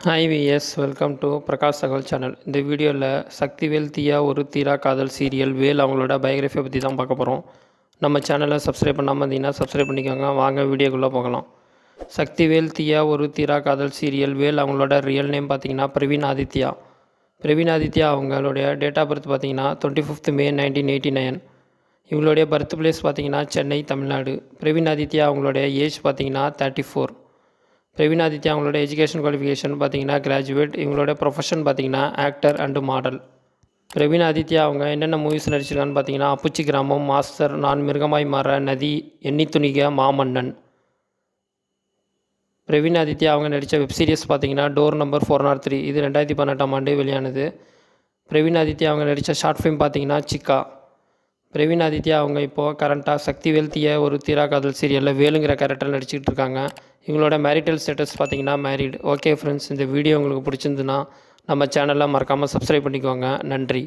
Hi viewers, welcome to Prakash Thagaval channel. இந்த வீடியோவில் சக்திவேல் தீயா ஒரு தீரா காதல் சீரியல் வேல் அவங்களோட பயோகிராஃபியை பற்றி தான் பார்க்க போகிறோம். நம்ம சேனலை சப்ஸ்கிரைப் பண்ணாமல் இருந்தீங்கன்னா சப்ஸ்கிரைப் பண்ணிக்கோங்க. வாங்க வீடியோக்குள்ளே போகலாம். சக்திவேல் தீயா ஒரு தீரா காதல் சீரியல் வேல் அவங்களோட ரியல் நேம் பார்த்திங்கன்னா பிரவீன் ஆதித்யா. பிரவீன் ஆதித்யா அவங்களுடைய டேட் ஆஃப் பர்த் பார்த்திங்கன்னா 25th May 1989. இவங்களுடைய பர்த் பிளேஸ் பார்த்திங்கன்னா சென்னை, தமிழ்நாடு. பிரவீன் ஆதித்யா அவங்களுடைய ஏஜ் பார்த்திங்கன்னா 34. பிரவீன் ஆதித்யா அவங்களோட எஜுகேஷன் குவாலிஃபிகேஷன் பார்த்தீங்கன்னா கிராஜுவேட். இவங்களோட ப்ரொஃபஷன் பார்த்தீங்கன்னா actor and model. Praveen Aditya அவங்க என்னென்ன மூவிஸ் நடிச்சிருக்கான்னு பார்த்தீங்கன்னா அப்புச்சி கிராமம், மாஸ்டர், நான் மிருகமாய் மாற, நதி, எண்ணி துணிக, மாமன்னன். பிரவீன் ஆதித்யா அவங்க நடித்த வெப் சீரிஸ் பார்த்தீங்கன்னா டோர் நம்பர் 403. இது 2018ஆம் ஆண்டு வெளியானது. பிரவீன் ஆதித்யா அவங்க நடித்த ஷார்ட் ஃபிலிம் பார்த்தீங்கன்னா சிக்கா. பிரவீன் ஆதித்யா அவங்க இப்போது கரண்ட்டாக சக்திவேல் தீயா ஒரு தீரா காதல் சீரியலில் வேலுங்கிற கேரக்டர் நடிச்சிக்கிட்டு இருக்காங்க. இவங்களோட மேரிட்டல் ஸ்டேட்டஸ் பார்த்திங்கன்னா மேரிடு. ஓகே ஃப்ரெண்ட்ஸ், இந்த வீடியோ உங்களுக்கு பிடிச்சிருந்துன்னா நம்ம சேனலை மறக்காமல் சப்ஸ்கிரைப் பண்ணிக்கோங்க. நன்றி.